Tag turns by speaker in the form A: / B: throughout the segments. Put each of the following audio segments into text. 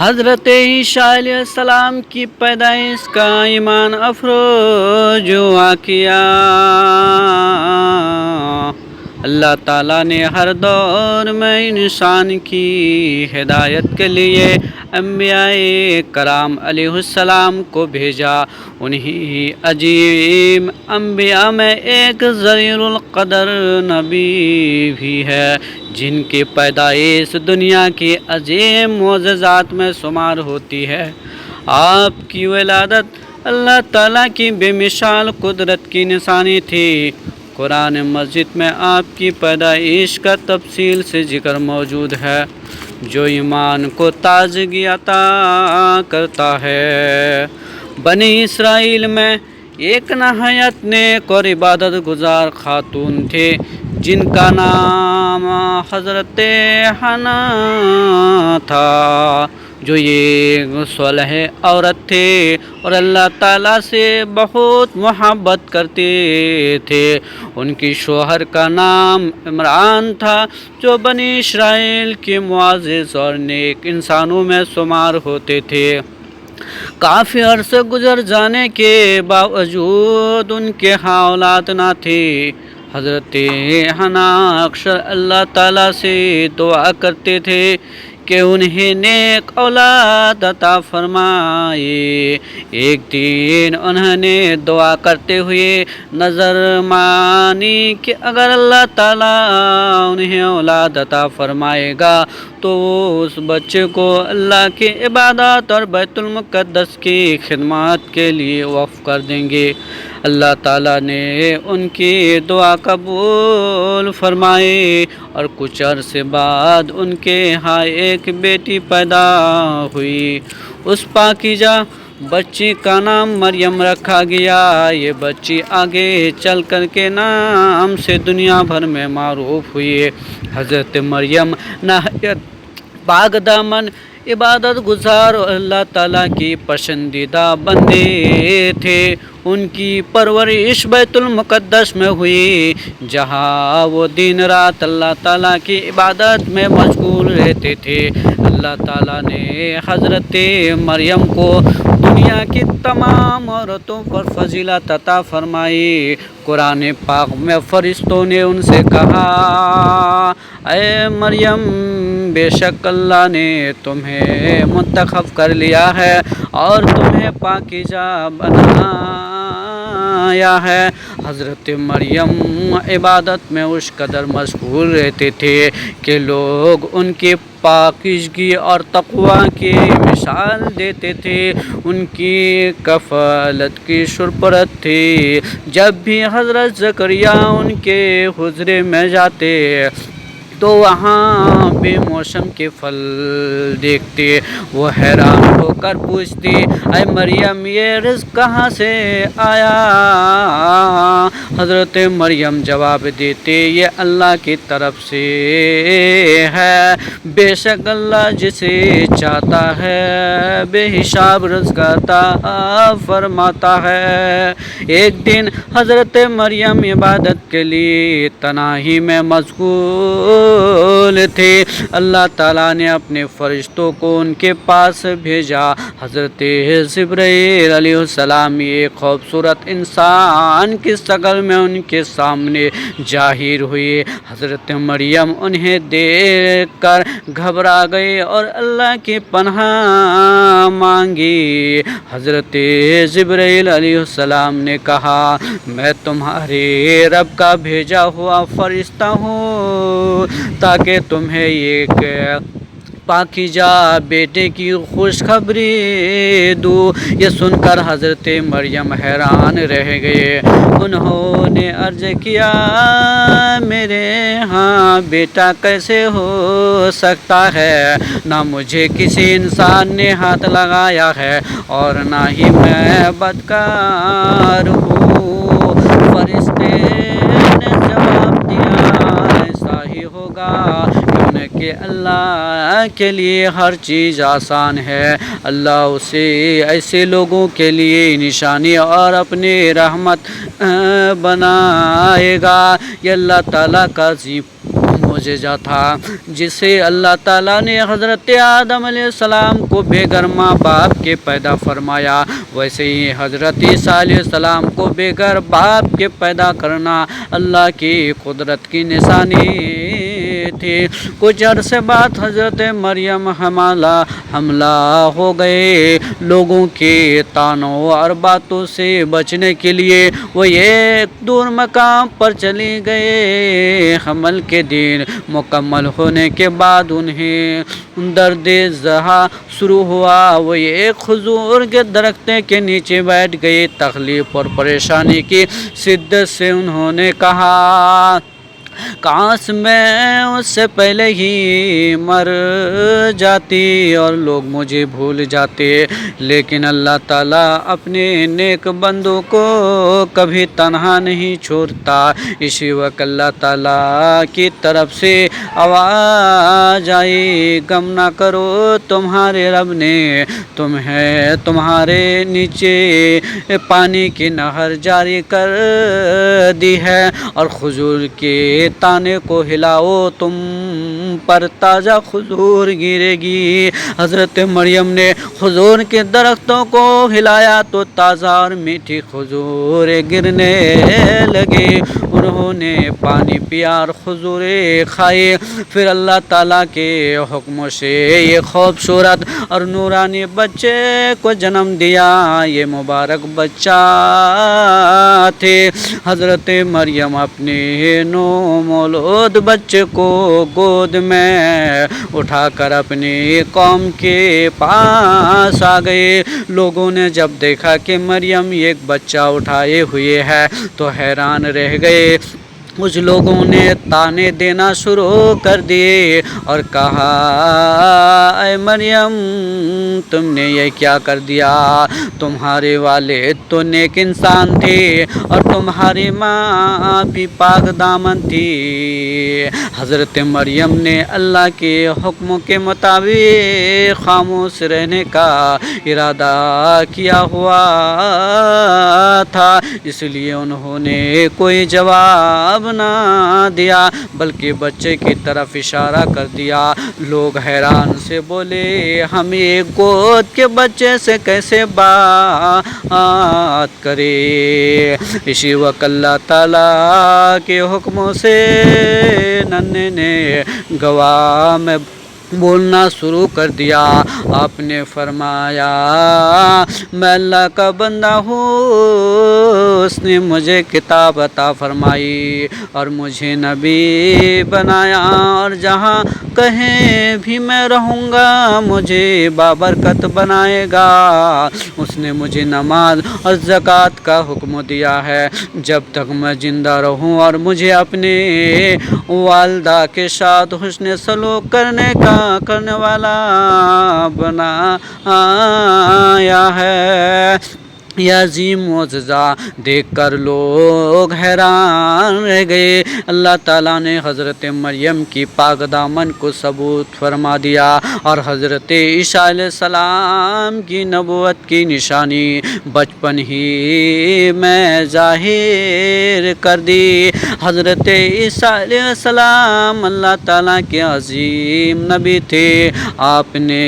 A: حضرت عیسیٰ علیہ السلام کی پیدائش کا ایمان افروز واقعہ۔ اللہ تعالیٰ نے ہر دور میں انسان کی ہدایت کے لیے انبیاء کرام علیہ السلام کو بھیجا۔ انہی عظیم انبیاء میں ایک ذلیل القدر نبی بھی ہے جن کی پیدائش دنیا کی عظیم معجزات میں شمار ہوتی ہے۔ آپ کی ولادت اللہ تعالیٰ کی بے مثال قدرت کی نشانی تھی۔ قرآن مجید میں آپ کی پیدائش کا تفصیل سے ذکر موجود ہے جو ایمان کو تازگی عطا کرتا ہے۔ بنی اسرائیل میں ایک نہایت نیک اور عبادت گزار خاتون تھے جن کا نام حضرت حنا تھا، جو ایک صالح عورت تھے اور اللہ تعالیٰ سے بہت محبت کرتے تھے۔ ان کی شوہر کا نام عمران تھا جو بنی اسرائیل کے معزز اور نیک انسانوں میں شمار ہوتے تھے۔ کافی عرصے گزر جانے کے باوجود ان کے ہاں اولاد نہ تھی۔ حضرت حنا اکثر اللہ تعالیٰ سے دعا کرتے تھے کہ انہیں نیک اولاد عطا فرمائے۔ ایک دن انہوں نے دعا کرتے ہوئے نظر مانی کہ اگر اللہ تعالیٰ انہیں اولاد عطا فرمائے گا تو وہ اس بچے کو اللہ کی عبادت اور بیت المقدس کی خدمات کے لیے وقف کر دیں گے۔ اللہ تعالیٰ نے ان کی دعا قبول فرمائی اور کچھ عرصے بعد ان کے ہاں ایک بیٹی پیدا ہوئی۔ اس پاکیزہ بچی کا نام مریم رکھا گیا۔ یہ بچی آگے چل کر کے نام سے دنیا بھر میں معروف ہوئی۔ حضرت مریم نہایت پاک دامن، عبادت گزار اور اللہ تعالیٰ کی پسندیدہ بندے تھے۔ ان کی پرورش بیت المقدس میں ہوئی جہاں وہ دن رات اللہ تعالیٰ کی عبادت میں مشغول رہتے تھے۔ اللہ تعالیٰ نے حضرت مریم کو دنیا کی تمام عورتوں پر فضیلت عطا فرمائی۔ قرآن پاک میں فرشتوں نے ان سے کہا، اے مریم، بے شک اللہ نے تمہیں منتخب کر لیا ہے اور تمہیں پاکیزہ بنایا ہے۔ حضرت مریم عبادت میں اس قدر مشغول رہتے تھے کہ لوگ ان کی پاکیزگی اور تقوی کی مثال دیتے تھے۔ ان کی کفالت کی سرپرست تھی۔ جب بھی حضرت زکریا ان کے حجرے میں جاتے تو وہاں بے موسم کے پھل دیکھتے۔ وہ حیران ہو کر پوچھتی، اے مریم، یہ رزق کہاں سے آیا؟ حضرت مریم جواب دیتے، یہ اللہ کی طرف سے ہے۔ بے شک اللہ جسے چاہتا ہے بے حساب رزق عطا فرماتا ہے۔ ایک دن حضرت مریم عبادت کے لیے تنہائی میں مشغول تھے۔ اللہ تعالیٰ نے اپنے فرشتوں کو ان کے پاس بھیجا۔ حضرت جبرائیل علیہ السلام ایک خوبصورت انسان کی شکل میں ان کے سامنے ظاہر ہوئے۔ حضرت مریم انہیں دیکھ کر گھبرا گئی اور اللہ کی پناہ مانگی۔ حضرت جبرائیل علیہ السلام نے کہا، میں تمہارے رب کا بھیجا ہوا فرشتہ ہوں تاکہ تمہیں ایک پاکیزہ بیٹے کی خوشخبری دوں۔ یہ سن کر حضرت مریم حیران رہ گئے۔ انہوں نے عرض کیا، میرے ہاں بیٹا کیسے ہو سکتا ہے؟ نہ مجھے کسی انسان نے ہاتھ لگایا ہے اور نہ ہی میں بدکار ہوں۔ فرشتے نے جواب دیا، ایسا ہی ہوگا کہ اللہ کے لیے ہر چیز آسان ہے۔ اللہ اسے ایسے لوگوں کے لیے نشانی اور اپنی رحمت بنائے گا۔ یہ اللہ تعالیٰ کا عظیم معجزہ تھا جسے اللہ تعالیٰ نے حضرت آدم علیہ السلام کو بغیر ماں باپ کے پیدا فرمایا، ویسے ہی حضرت عیسیٰ علیہ السلام کو بغیر باپ کے پیدا کرنا اللہ کی قدرت کی نشانی تھی۔ کچھ عرصے بعد حضرت مریم حاملہ ہو گئے۔ لوگوں کے طعنوں اور باتوں سے بچنے کے لیے وہ ایک دور مقام پر چلی گئے۔ حمل کے دن مکمل ہونے کے بعد انہیں درد ذہا شروع ہوا۔ وہ ایک کھجور کے درخت کے نیچے بیٹھ گئی۔ تکلیف اور پریشانی کی شدت سے انہوں نے کہا، کاش میں اس سے پہلے ہی مر جاتی اور لوگ مجھے بھول جاتے، لیکن اللہ تعالیٰ اپنے نیک بندوں کو کبھی تنہا نہیں چھوڑتا۔ اسی وقت اللہ تعالیٰ کی طرف سے آواز آئی، غم نہ کرو، تمہارے رب نے تمہارے نیچے پانی کی نہر جاری کر دی ہے، اور کھجور کے تانے کو ہلاؤ، تم پر تازہ کھجور گرے گی۔ حضرت مریم نے کھجور کے درختوں کو ہلایا تو تازہ اور میٹھی کھجوریں گرنے لگی۔ انہوں نے پانی پیا اور کھجوریں کھائی، پھر اللہ تعالیٰ کے حکم سے یہ خوبصورت اور نورانی بچے کو جنم دیا۔ یہ مبارک بچہ تھے۔ حضرت مریم اپنے نومولود بچے کو گود میں اٹھا کر اپنی قوم کے پاس آ گئے۔ لوگوں نے جب دیکھا کہ مریم ایک بچہ اٹھائے ہوئے ہے تو حیران رہ گئے۔ کچھ لوگوں نے طعنے دینا شروع کر دیے اور کہا، اے مریم، تم نے یہ کیا کر دیا؟ تمہارے والد تو نیک انسان تھے اور تمہاری ماں بھی پاک دامن تھی۔ حضرت مریم نے اللہ کے حکم کے مطابق خاموش رہنے کا ارادہ کیا ہوا تھا، اس لیے انہوں نے کوئی جواب نہ دیا بلکہ بچے کی طرف اشارہ کر دیا۔ لوگ حیران سے بولے، ہم ایک گود کے بچے سے کیسے بات کریں؟ اسی وقت اللہ تعالیٰ کے حکموں سے ننھے نے گواہ میں بولنا شروع کر دیا۔ آپ نے فرمایا، میں اللہ کا بندہ ہوں، اس نے مجھے کتاب عطا فرمائی اور مجھے نبی بنایا، اور جہاں کہیں بھی میں رہوں گا مجھے بابرکت بنائے گا۔ اس نے مجھے نماز اور زکوٰۃ کا حکم دیا ہے جب تک میں زندہ رہوں، اور مجھے اپنے والدہ کے ساتھ حسن سلوک کرنے والا بنایا ہے۔ یہ عظیم معجزہ دیکھ کر لوگ حیران رہ گئے۔ اللہ تعالیٰ نے حضرت مریم کی پاک دامن کو ثبوت فرما دیا اور حضرت عیسیٰ علیہ السلام کی نبوت کی نشانی بچپن ہی میں ظاہر کر دی۔ حضرت عیسیٰ علیہ السلام اللہ تعالیٰ کے عظیم نبی تھے۔ آپ نے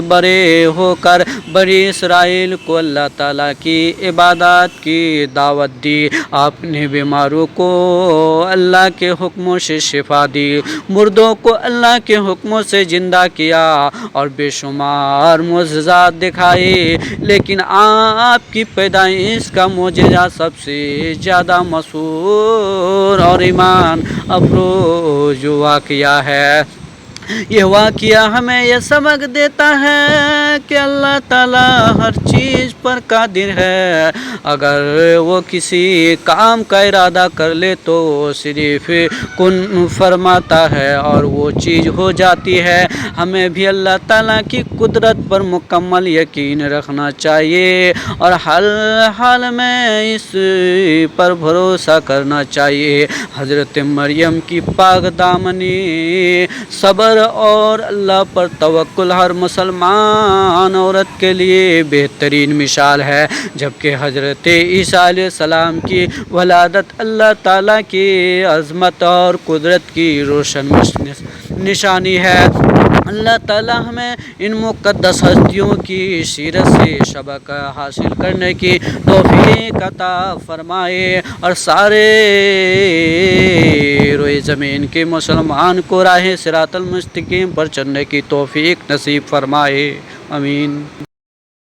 A: بڑے ہو کر بنی اسرائیل کو اللہ تعالیٰ کی عبادات کی دعوت دی۔ آپ نے بیماروں کو اللہ کے حکموں سے شفا دی، مردوں کو اللہ کے حکموں سے زندہ کیا اور بے شمار معجزات دکھائے، لیکن آپ کی پیدائش کا معجزہ سب سے زیادہ مشہور اور ایمان افروز واقعہ ہے۔ یہ واقعہ ہمیں یہ سبق دیتا ہے کہ اللہ تعالیٰ ہر چیز پر قادر ہے۔ اگر وہ کسی کام کا ارادہ کر لے تو صرف کن فرماتا ہے اور وہ چیز ہو جاتی ہے۔ ہمیں بھی اللہ تعالیٰ کی قدرت پر مکمل یقین رکھنا چاہیے اور ہر حال میں اس پر بھروسہ کرنا چاہیے۔ حضرت مریم کی پاک دامنی صبر صبر اور اللہ پر توکل ہر مسلمان عورت کے لیے بہترین مثال ہے، جبکہ حضرت عیسیٰ علیہ السلام کی ولادت اللہ تعالیٰ کی عظمت اور قدرت کی روشن نشانی ہے۔ اللہ تعالیٰ ہمیں ان مقدس ہستیوں کی سیرت سے سبق حاصل کرنے کی توفیق عطا فرمائے، اور سارے روئے زمین کے مسلمان کو راہ صراط المستقیم پر چلنے کی توفیق نصیب فرمائے، آمین۔